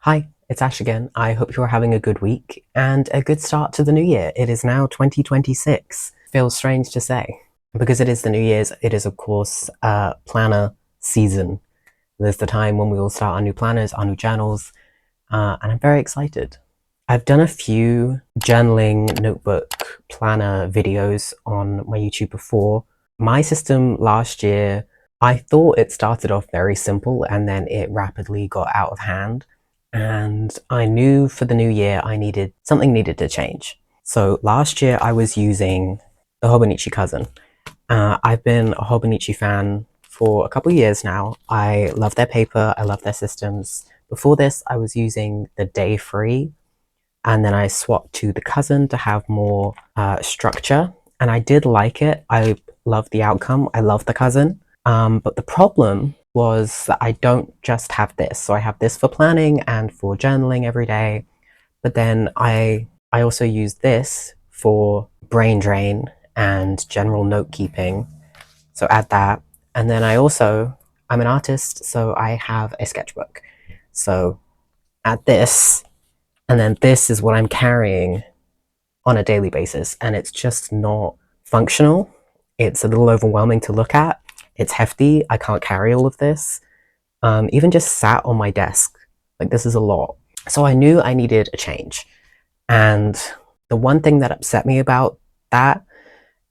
Hi, it's Ash again. I hope you're having a good week and a good start to the new year. It is now 2026. Feels strange to say. Because it is the New Year's, it is of course planner season. There's the time when we all start our new planners, our new journals, and I'm very excited. I've done a few journaling notebook planner videos on my YouTube before. My system last year, I thought it started off very simple and then it rapidly got out of hand. And I knew for the new year something needed to change. So last year I was using the Hobonichi cousin. I've been a Hobonichi fan for a couple of years now. I love their paper, I love their systems. Before this I was using the Day Free, and then I swapped to the cousin to have more structure, and I did like it. I love the outcome. I love the cousin. But the problem was that I don't just have this. So I have this for planning and for journaling every day, but then I also use this for brain drain and general note keeping. So add that. And then I'm an artist, so I have a sketchbook. So add this, and then this is what I'm carrying on a daily basis, and it's just not functional. It's a little overwhelming to look at. It's hefty. I can't carry all of this. Even just sat on my desk, like this is a lot. So I knew I needed a change. And the one thing that upset me about that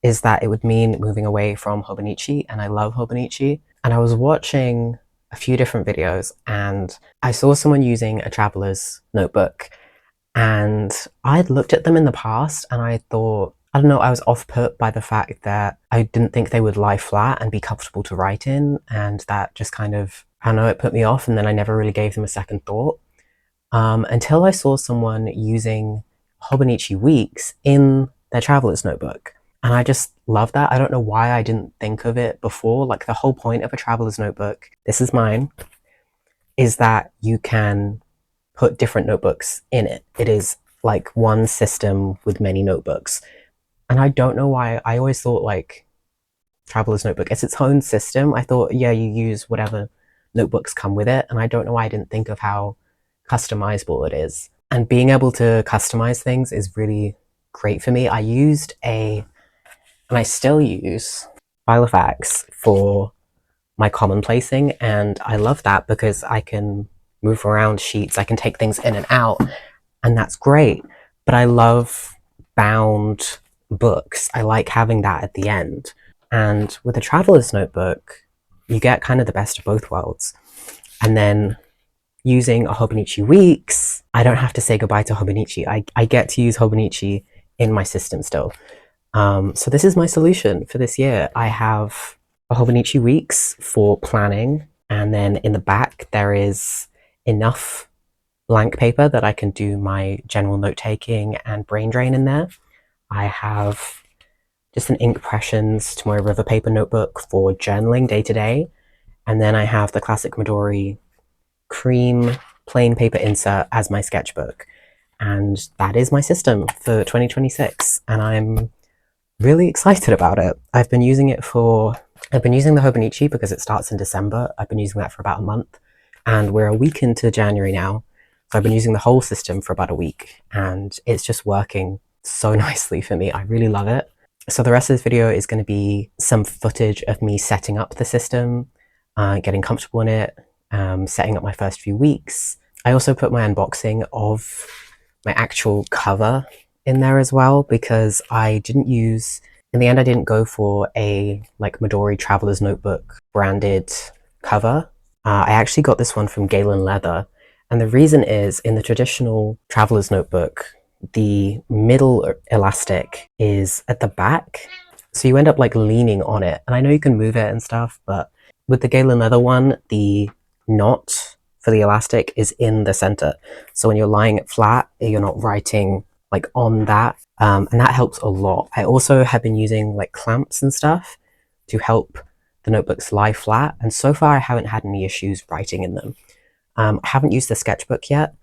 is that it would mean moving away from Hobonichi, and I love Hobonichi. And I was watching a few different videos and I saw someone using a traveler's notebook, and I'd looked at them in the past and I thought, I don't know, I was off put by the fact that I didn't think they would lie flat and be comfortable to write in, and that just kind of, I don't know, it put me off, and then I never really gave them a second thought. Until I saw someone using Hobonichi Weeks in their traveler's notebook. And I just love that. I don't know why I didn't think of it before. Like the whole point of a traveler's notebook, this is mine, is that you can put different notebooks in it. It is like one system with many notebooks. And I don't know why. I always thought like traveler's notebook, it's its own system. I thought, yeah, you use whatever notebooks come with it. And I don't know why I didn't think of how customizable it is. And being able to customize things is really great for me. And I still use Filofax for my common placing, and I love that because I can move around sheets, I can take things in and out, and that's great. But I love bound books. I like having that at the end. And with a traveler's notebook, you get kind of the best of both worlds. And then using a Hobonichi Weeks, I don't have to say goodbye to Hobonichi. I get to use Hobonichi in my system still. So this is my solution for this year. I have a Hobonichi Weeks for planning, and then in the back there is enough blank paper that I can do my general note-taking and brain drain in there. I have just an Inkpressions to my River Paper notebook for journaling day to day, and then I have the classic Midori cream plain paper insert as my sketchbook. And that is my system for 2026, and I'm really excited about it. I've been using the Hobonichi because it starts in December. I've been using that for about a month, and we're a week into January now. So I've been using the whole system for about a week, and it's just working so nicely for me. I really love it. So the rest of this video is going to be some footage of me setting up the system, getting comfortable in it, setting up my first few weeks. I also put my unboxing of my actual cover in there as well, because in the end I didn't go for a like Midori Traveler's Notebook branded cover. I actually got this one from Galen Leather, and the reason is, in the traditional Traveler's Notebook, the middle elastic is at the back, so you end up like leaning on it, and I know you can move it and stuff, but with the Galen Leather one, the knot for the elastic is in the center, so when you're lying it flat, you're not writing like on that, and that helps a lot. I also have been using like clamps and stuff to help the notebooks lie flat, and so far I haven't had any issues writing in them. I haven't used the sketchbook yet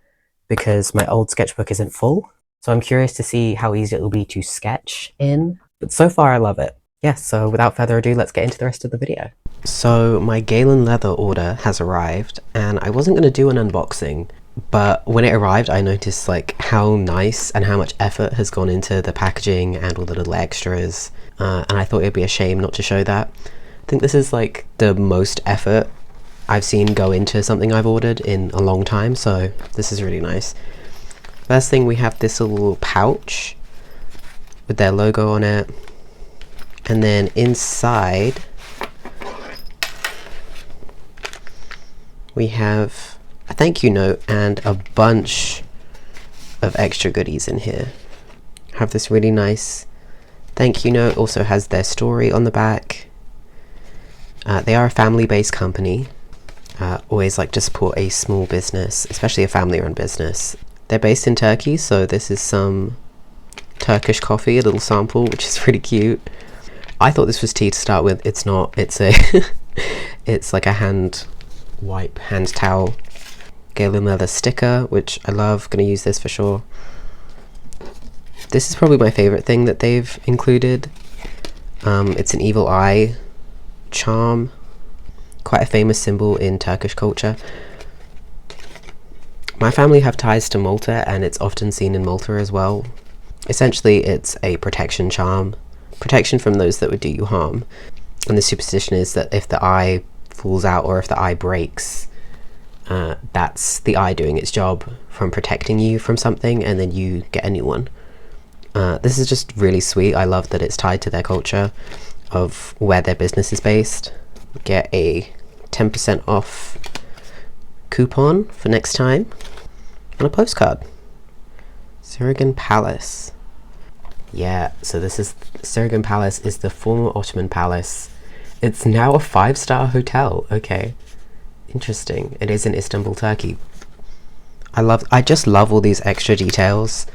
because my old sketchbook isn't full, so I'm curious to see how easy it will be to sketch in, but so far I love it. Yeah, so without further ado, let's get into the rest of the video. So my Galen Leather order has arrived, and I wasn't going to do an unboxing But when it arrived, I noticed like how nice and how much effort has gone into the packaging and all the little extras, and I thought it'd be a shame not to show that. I think this is like the most effort I've seen go into something I've ordered in a long time, so this is really nice. First thing, we have this little pouch with their logo on it, and then inside we have a thank you note and a bunch of extra goodies in here. Have this really nice thank you note, also has their story on the back. They are a family-based company. Always like to support a small business, especially a family-run business. They're based in Turkey, so this is some Turkish coffee, a little sample, which is really cute. I thought this was tea to start with. It's not. It's a it's like a hand towel. Galen Leather sticker, which I love. Gonna use this for sure. This is probably my favorite thing that they've included. It's an evil eye charm, quite a famous symbol in Turkish culture. My family have ties to Malta, and it's often seen in Malta as well. Essentially, it's a protection charm, protection from those that would do you harm. And the superstition is that if the eye falls out or if the eye breaks, that's the eye doing its job from protecting you from something, and then you get a new one. This is just really sweet. I love that it's tied to their culture of where their business is based. Get a 10% off coupon for next time on a postcard. Surigan Palace. Yeah, so this is Surigan Palace is the former Ottoman palace. It's now a 5-star hotel. Okay, interesting. It is in Istanbul, Turkey. I just love all these extra details.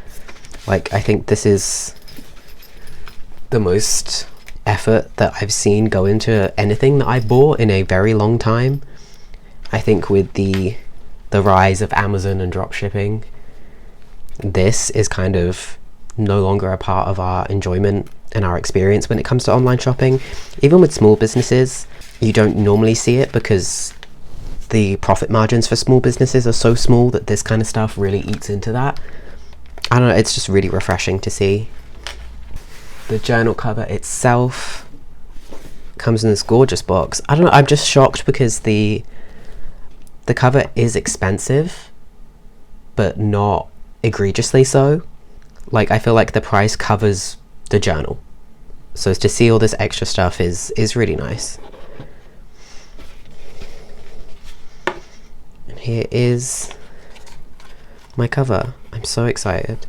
Like, I think this is the most effort that I've seen go into anything that I bought in a very long time. I think with the rise of Amazon and dropshipping, this is kind of no longer a part of our enjoyment and our experience when it comes to online shopping. Even with small businesses, you don't normally see it because the profit margins for small businesses are so small that this kind of stuff really eats into that. I don't know, it's just really refreshing to see. The journal cover itself comes in this gorgeous box. I don't know, I'm just shocked because the cover is expensive, but not egregiously so. Like, I feel like the price covers the journal. So to see all this extra stuff is really nice. And here is my cover. I'm so excited.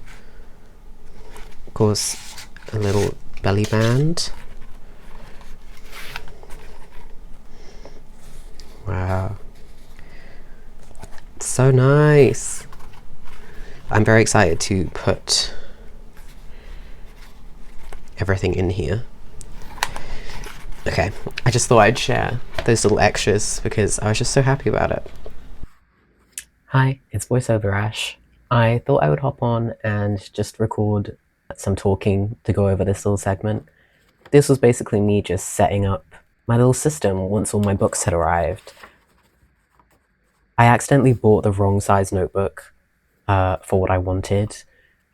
Of course, a little belly band. Wow. So nice. I'm very excited to put everything in here. Okay, I just thought I'd share those little extras because I was just so happy about it. Hi, it's VoiceOver Ash. I thought I would hop on and just record some talking to go over this little segment. This was basically me just setting up my little system once all my books had arrived. I accidentally bought the wrong size notebook for what I wanted.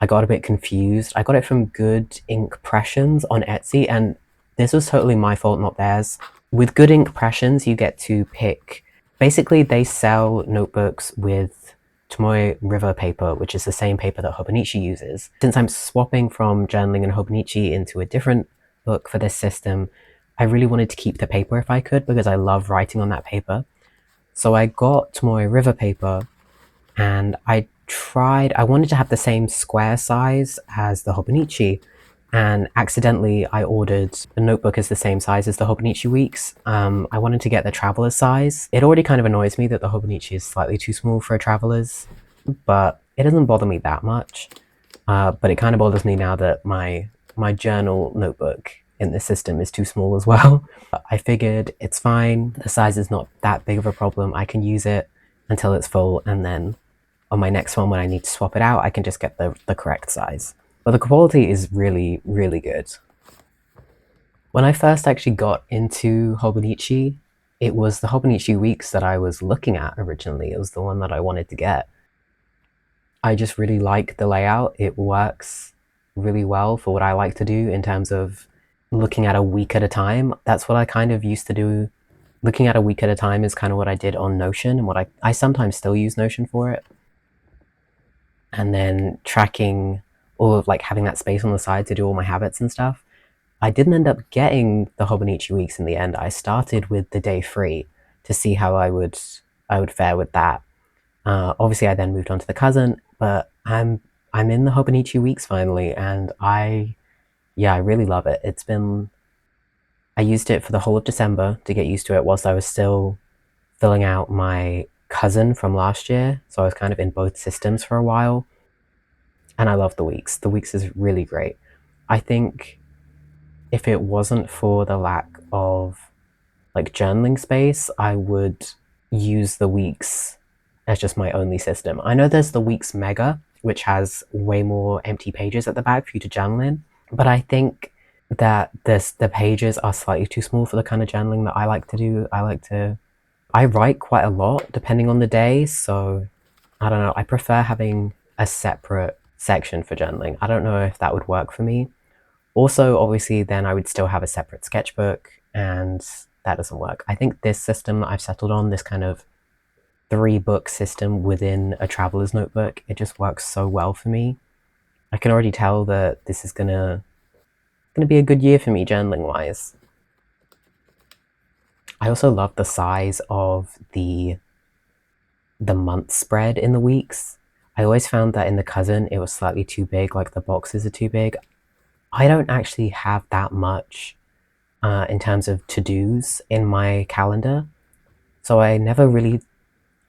I got a bit confused. I got it from Good Ink Impressions on Etsy, and this was totally my fault, not theirs. With Good Ink Impressions, you get to pick... Basically, they sell notebooks with Tomoe River paper, which is the same paper that Hobonichi uses. Since I'm swapping from journaling and Hobonichi into a different book for this system, I really wanted to keep the paper if I could, because I love writing on that paper. So I got Tomoe River paper, and I wanted to have the same square size as the Hobonichi, and accidentally I ordered the notebook as the same size as the Hobonichi Weeks. I wanted to get the traveler's size. It already kind of annoys me that the Hobonichi is slightly too small for a traveler's, but it doesn't bother me that much. But it kind of bothers me now that my journal notebook in this system is too small as well. I figured it's fine, the size is not that big of a problem, I can use it until it's full, and then on my next one when I need to swap it out, I can just get the correct size. But the quality is really, really good. When I first actually got into Hobonichi, it was the Hobonichi Weeks that I was looking at originally. It was the one that I wanted to get. I just really like the layout. It works really well for what I like to do in terms of looking at a week at a time. That's what I kind of used to do. Looking at a week at a time is kind of what I did on Notion, and what I sometimes still use Notion for it. And then tracking all of like having that space on the side to do all my habits and stuff. I didn't end up getting the Hobonichi weeks in the end. I started with the day 3 to see how I would fare with that. Obviously, I then moved on to the cousin, but I'm in the Hobonichi weeks finally, and I really love it. I used it for the whole of December to get used to it whilst I was still filling out my cousin from last year. So I was kind of in both systems for a while, and I love the weeks. The weeks is really great. I think if it wasn't for the lack of like journaling space, I would use the weeks as just my only system. I know there's the weeks mega, which has way more empty pages at the back for you to journal in, but I think that the pages are slightly too small for the kind of journaling that I like to do. I write quite a lot depending on the day, so I don't know. I prefer having a separate section for journaling. I don't know if that would work for me. Also, obviously, then I would still have a separate sketchbook, and that doesn't work. I think this system that I've settled on, this kind of 3-book system within a traveler's notebook, it just works so well for me. I can already tell that this is gonna be a good year for me journaling wise. I also love the size of the month spread in the weeks. I always found that in the cousin it was slightly too big, like the boxes are too big. I don't actually have that much in terms of to-dos in my calendar, so I never really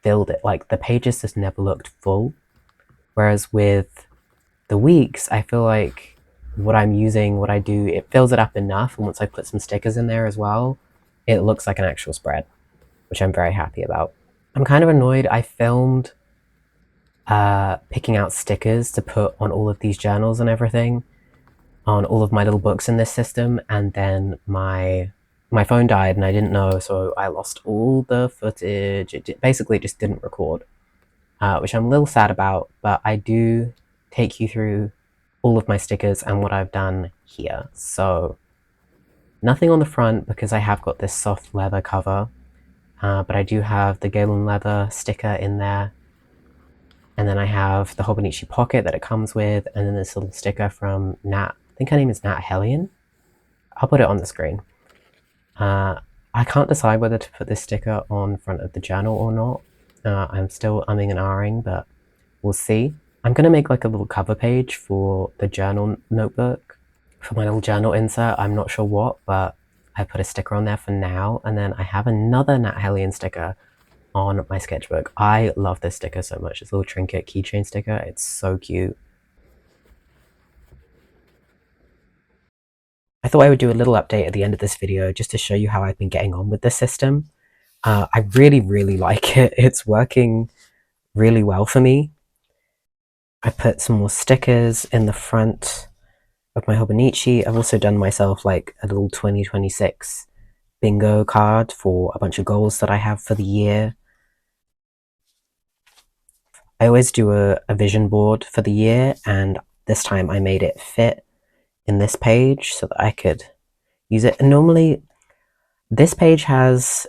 filled it. Like the pages just never looked full. Whereas with the weeks, I feel like what I'm using, what I do, it fills it up enough, and once I put some stickers in there as well, it looks like an actual spread, which I'm very happy about. I'm kind of annoyed. I filmed picking out stickers to put on all of these journals and everything, on all of my little books in this system, and then my phone died and I didn't know, so I lost all the footage. It basically just didn't record, which I'm a little sad about, but I do take you through all of my stickers and what I've done here. So nothing on the front because I have got this soft leather cover, but I do have the Galen Leather sticker in there. And then I have the Hobonichi pocket that it comes with, and then this little sticker from Nat. I think her name is Nat Hellion. I'll put it on the screen. I can't decide whether to put this sticker on front of the journal or not. I'm still umming and ahhing, but we'll see. I'm going to make like a little cover page for the journal notebook, for my little journal insert. I'm not sure what, but I put a sticker on there for now. And then I have another Nat Hellion sticker on my sketchbook. I love this sticker so much. This little trinket keychain sticker. It's so cute. I thought I would do a little update at the end of this video just to show you how I've been getting on with the system. I really, really like it. It's working really well for me. I put some more stickers in the front of my Hobonichi. I've also done myself like a little 2026 bingo card for a bunch of goals that I have for the year. I always do a vision board for the year, and this time I made it fit in this page so that I could use it. And normally this page has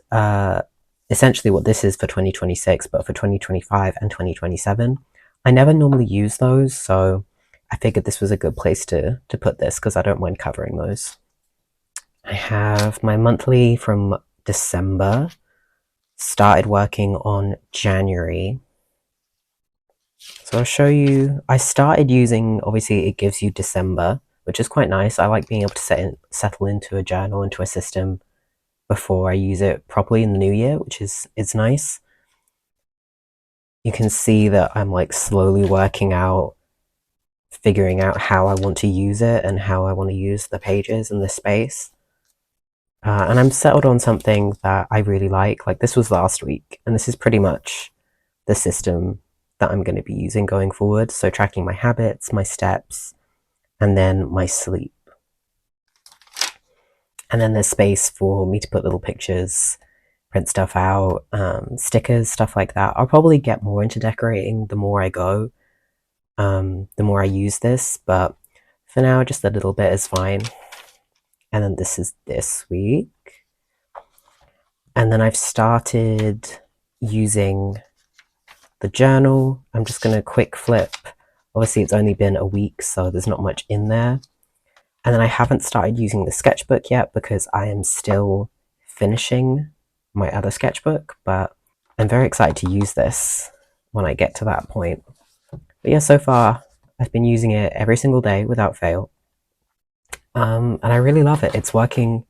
essentially what this is for 2026, but for 2025 and 2027. I never normally use those, so I figured this was a good place to put this because I don't mind covering those. I have my monthly from December, started working on January. So I'll show you, I started using, obviously it gives you December, which is quite nice. I like being able to settle into a journal, into a system before I use it properly in the new year, which is nice. You can see that I'm like slowly working out, figuring out how I want to use it and how I want to use the pages and the space. And I'm settled on something that I really like. Like this was last week, and this is pretty much the system that I'm going to be using going forward. So tracking my habits, my steps, and then my sleep. And then there's space for me to put little pictures, print stuff out, stickers, stuff like that. I'll probably get more into decorating the more I go. the more I use this, but for now, just a little bit is fine. And then this is this week. And then I've started using the journal. I'm just going to quick flip. Obviously, it's only been a week, so there's not much in there. And then I haven't started using the sketchbook yet because I am still finishing my other sketchbook, but I'm very excited to use this when I get to that point. But yeah, so far I've been using it every single day without fail. And I really love it. It's working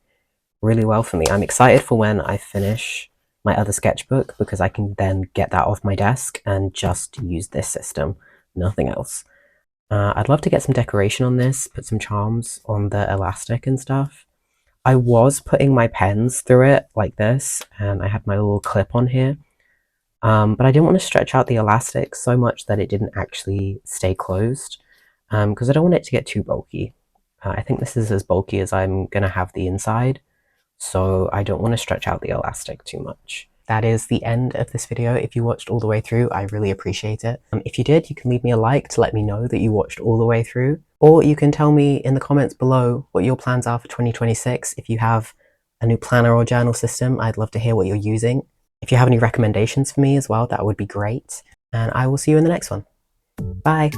really well for me. I'm excited for when I finish my other sketchbook because I can then get that off my desk and just use this system, nothing else. I'd love to get some decoration on this, put some charms on the elastic and stuff. I was putting my pens through it like this, and I had my little clip on here. But I didn't want to stretch out the elastic so much that it didn't actually stay closed, because I don't want it to get too bulky. I think this is as bulky as I'm going to have the inside, so I don't want to stretch out the elastic too much. That is the end of this video. If you watched all the way through, I really appreciate it. If you did, you can leave me a like to let me know that you watched all the way through, or you can tell me in the comments below what your plans are for 2026. If you have a new planner or journal system, I'd love to hear what you're using. If you have any recommendations for me as well, that would be great. And I will see you in the next one. Bye.